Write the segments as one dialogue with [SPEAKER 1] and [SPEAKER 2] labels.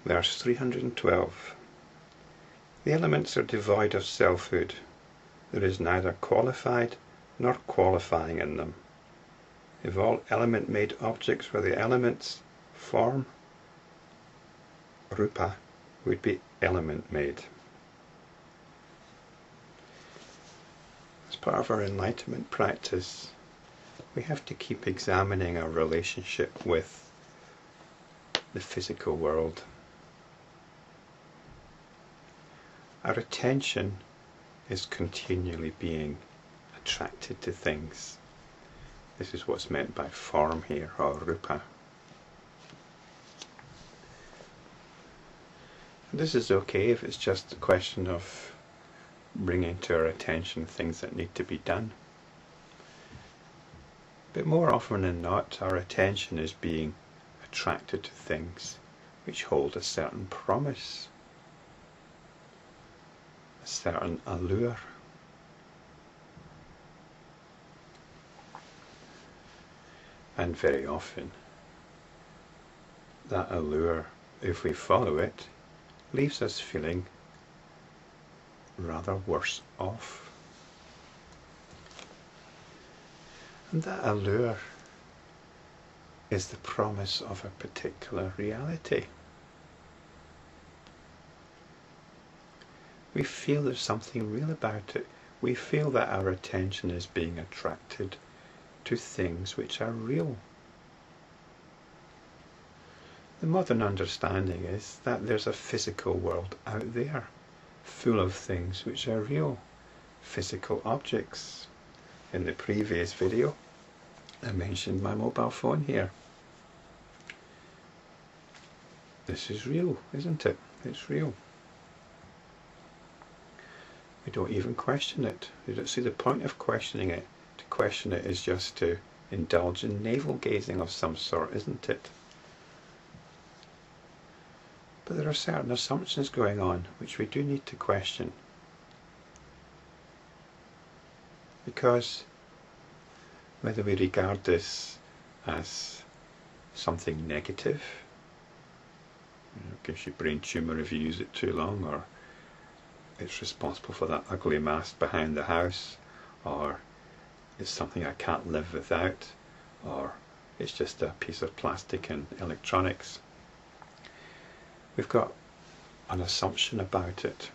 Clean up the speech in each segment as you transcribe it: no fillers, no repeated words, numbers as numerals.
[SPEAKER 1] verse 312. The elements are devoid of selfhood. There is neither qualified nor qualifying in them. If all element-made objects were the elements, form, Rupa, would be element-made. As part of our enlightenment practice, we have to keep examining our relationship with the physical world. Our attention is continually being attracted to things. This is what's meant by form here, or Rupa. And this is okay if it's just a question of bringing to our attention things that need to be done. But more often than not, our attention is being attracted to things which hold a certain promise, a certain allure. And very often, that allure, if we follow it, leaves us feeling rather worse off. And that allure is the promise of a particular reality. We feel there's something real about it. We feel that our attention is being attracted to things which are real. The modern understanding is that there's a physical world out there, full of things which are real, physical objects. In the previous video, I mentioned my mobile phone here. This is real, isn't it? It's real. We don't even question it. We don't see the point of questioning it. To question it is just to indulge in navel gazing of some sort, isn't it? But there are certain assumptions going on which we do need to question. Because whether we regard this as something negative, gives you brain tumour if you use it too long, or it's responsible for that ugly mask behind the house, or it's something I can't live without, or it's just a piece of plastic and electronics. We've got an assumption about it.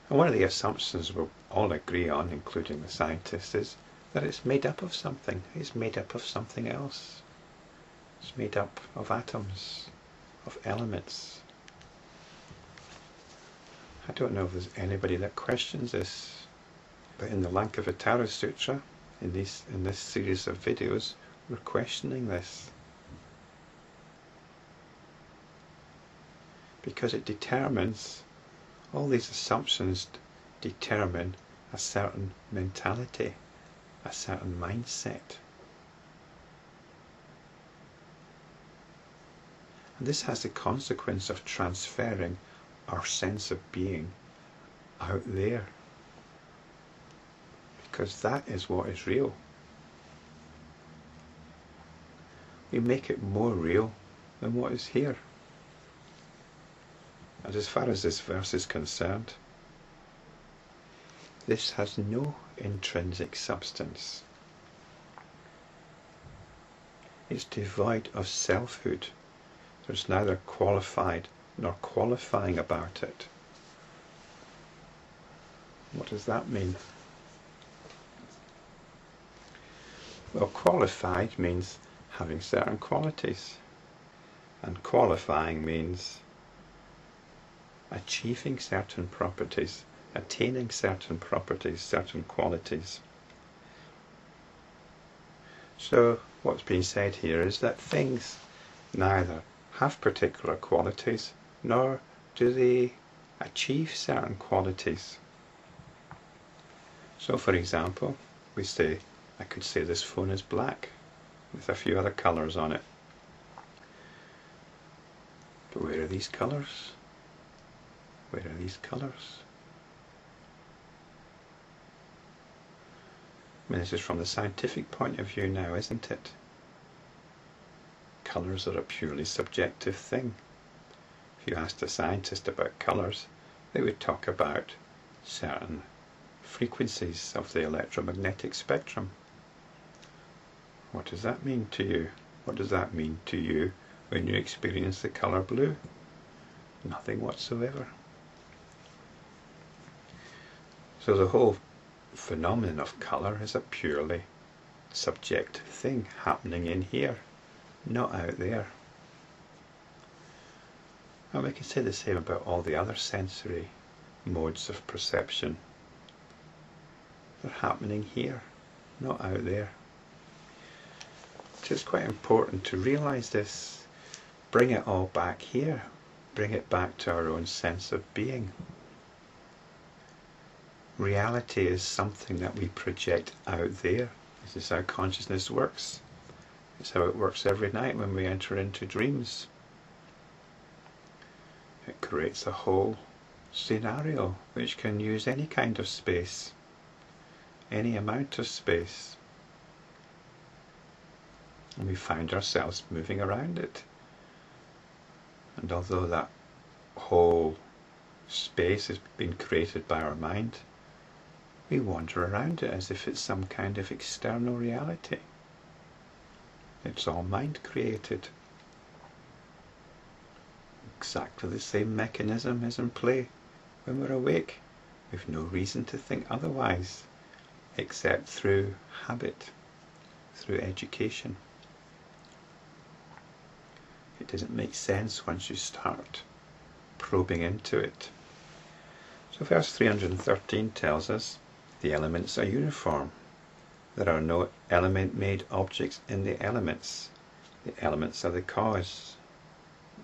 [SPEAKER 1] And one of the assumptions we'll all agree on, including the scientists, is that it's made up of something. It's made up of something else. It's made up of atoms, of elements. I don't know if there's anybody that questions this, but in the Lankavatara Sutra, in this series of videos, we're questioning this. Because it determines, all these assumptions determine a certain mentality, a certain mindset. And this has the consequence of transferring our sense of being out there. Because that is what is real. We make it more real than what is here. And as far as this verse is concerned, this has no intrinsic substance. It's devoid of selfhood. There's neither qualified nor qualifying about it. What does that mean? Well, qualified means having certain qualities, and qualifying means achieving certain properties, attaining certain properties, certain qualities. So what's being said here is that things neither have particular qualities nor do they achieve certain qualities. So for example, I could say this phone is black with a few other colours on it. But where are these colours? Where are these colours? I mean, this is from the scientific point of view now, isn't it? colours are a purely subjective thing. If you asked a scientist about colours, they would talk about certain frequencies of the electromagnetic spectrum. What does that mean to you? What does that mean to you when you experience the colour blue? Nothing whatsoever. So the whole phenomenon of colour is a purely subjective thing happening in here, not out there. And we can say the same about all the other sensory modes of perception. They're happening here, not out there. So it's quite important to realise this, bring it all back here, bring it back to our own sense of being. Reality is something that we project out there. This is how consciousness works. It's how it works every night when we enter into dreams. It creates a whole scenario which can use any kind of space, any amount of space. And we find ourselves moving around it. And although that whole space has been created by our mind, we wander around it as if it's some kind of external reality. It's all mind created. Exactly the same mechanism is in play when we're awake. We've no reason to think otherwise, except through habit, through education. It doesn't make sense once you start probing into it. So verse 313 tells us the elements are uniform. There are no element-made objects in the elements. The elements are the cause.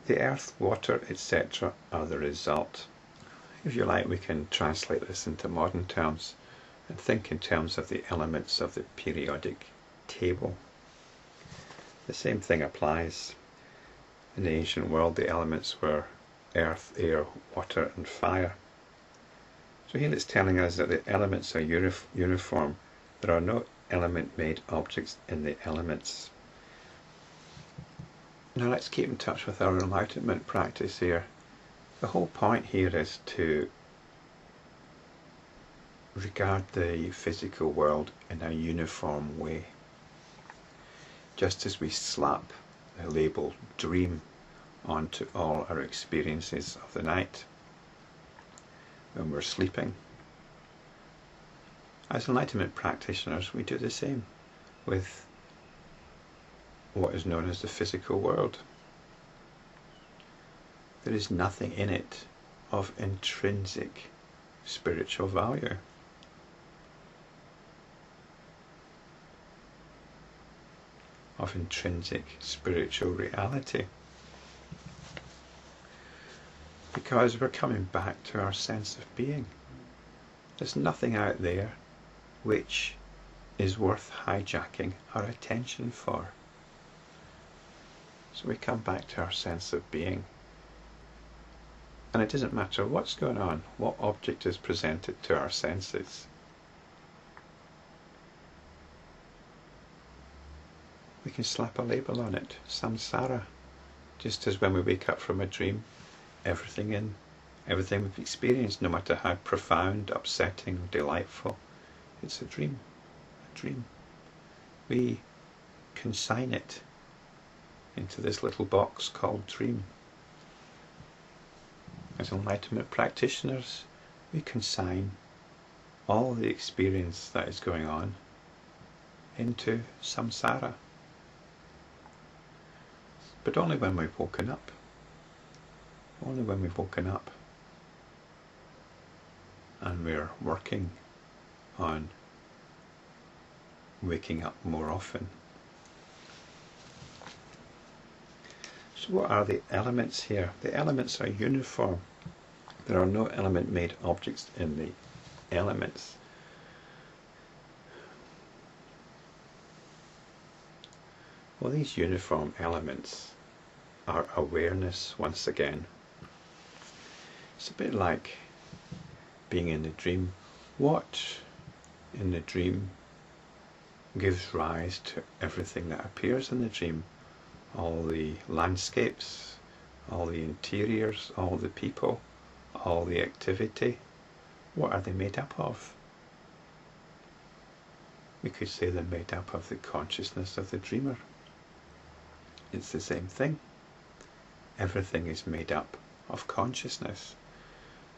[SPEAKER 1] The earth, water, etc. are the result. If you like, we can translate this into modern terms and think in terms of the elements of the periodic table. The same thing applies. In the ancient world, the elements were earth, air, water and fire. So here it's telling us that the elements are uniform. There are no element-made objects in the elements. Now let's keep in touch with our enlightenment practice here. The whole point here is to regard the physical world in a uniform way. Just as we slap the label dream onto all our experiences of the night when we're sleeping. As enlightenment practitioners, we do the same with what is known as the physical world. There is nothing in it of intrinsic spiritual value. Of intrinsic spiritual reality. Because we're coming back to our sense of being. There's nothing out there which is worth hijacking our attention for. So we come back to our sense of being. And it doesn't matter what's going on, what object is presented to our senses. We can slap a label on it, samsara, just as when we wake up from a dream, everything we've experienced, no matter how profound, upsetting, or delightful, it's a dream, We consign it into this little box called dream. As enlightenment practitioners, we consign all the experience that is going on into samsara. But only when we've woken up. Only when we've woken up. And we're working on waking up more often. So what are the elements here? The elements are uniform. There are no element-made objects in the elements. Well, these uniform elements are awareness once again. It's a bit like being in the dream. What in the dream gives rise to everything that appears in the dream? all the landscapes, all the interiors, all the people, all the activity, what are they made up of? We could say they're made up of the consciousness of the dreamer. It's the same thing. Everything is made up of consciousness.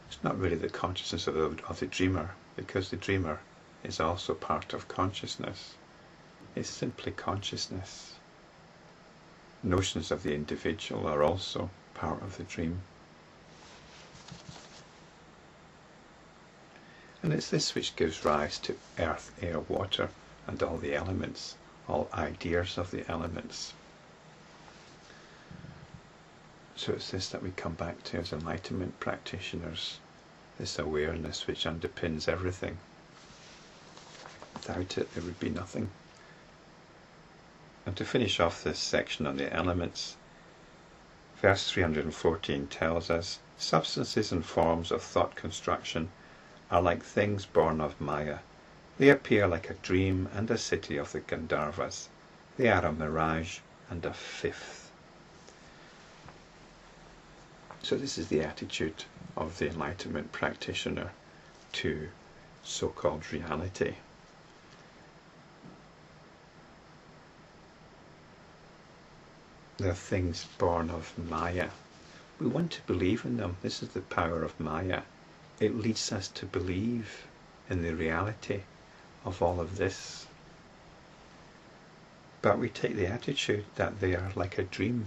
[SPEAKER 1] It's not really the consciousness of the dreamer, because the dreamer is also part of consciousness. It's simply consciousness. Notions of the individual are also part of the dream. And it's this which gives rise to earth, air, water, and all the elements, all ideas of the elements. So it's this that we come back to as enlightenment practitioners, this awareness which underpins everything. Without it, there would be nothing. And to finish off this section on the elements, verse 314 tells us, substances and forms of thought construction are like things born of Maya. They appear like a dream and a city of the Gandharvas. They are a mirage and a fifth. So this is the attitude of the enlightenment practitioner to so-called reality. They're things born of Maya. We want to believe in them. This is the power of Maya. It leads us to believe in the reality of all of this. But we take the attitude that they are like a dream,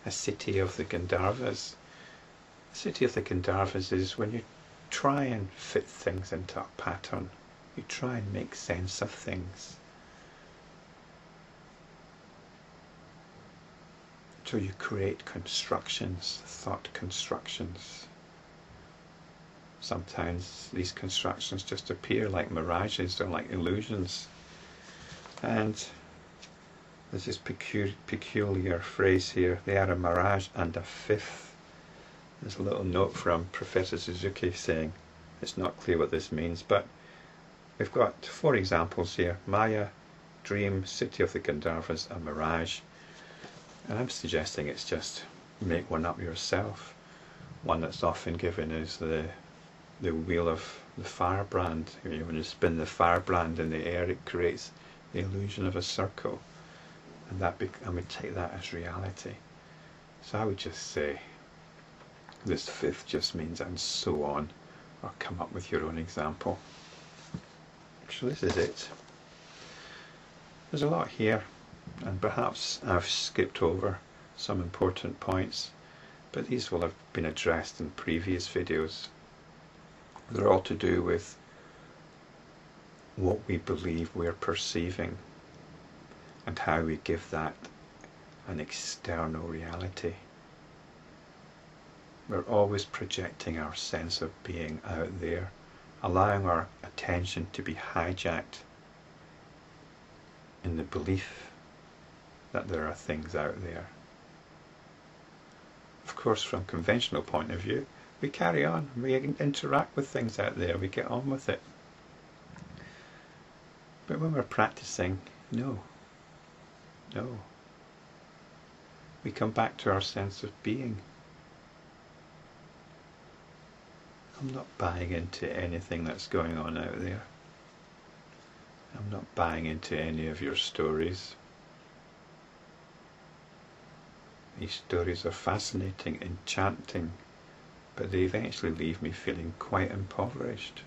[SPEAKER 1] a city of the Gandharvas. The city of the Gandharvas is when you try and fit things into a pattern. You try and make sense of things. So you create constructions, thought constructions. Sometimes these constructions just appear like mirages or like illusions. And there's this peculiar phrase here, they are a mirage and a fifth. There's a little note from Professor Suzuki saying it's not clear what this means, but we've got 4 examples here: Maya, dream, city of the Gandharvas, a mirage. And I'm suggesting it's just make one up yourself. One that's often given is the wheel of the firebrand. When you spin the firebrand in the air, it creates the illusion of a circle, and we take that as reality. So I would just say this fifth just means and so on, or come up with your own example. So this is it. There's a lot here, and perhaps I've skipped over some important points, but these will have been addressed in previous videos. They're all to do with what we believe we're perceiving and how we give that an external reality. We're always projecting our sense of being out there, allowing our attention to be hijacked in the belief that there are things out there. Of course, from a conventional point of view, we carry on, we interact with things out there, we get on with it. But when we're practicing, no. We come back to our sense of being. I'm not buying into anything that's going on out there. I'm not buying into any of your stories. These stories are fascinating, enchanting, but they eventually leave me feeling quite impoverished.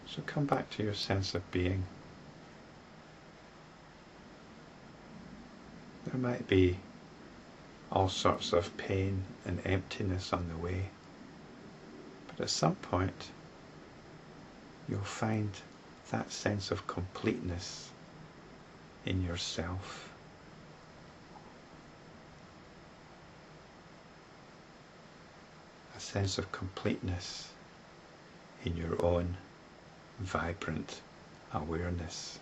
[SPEAKER 1] So come back to your sense of being. There might be all sorts of pain and emptiness on the way, but at some point you'll find that sense of completeness in yourself. A sense of completeness in your own vibrant awareness.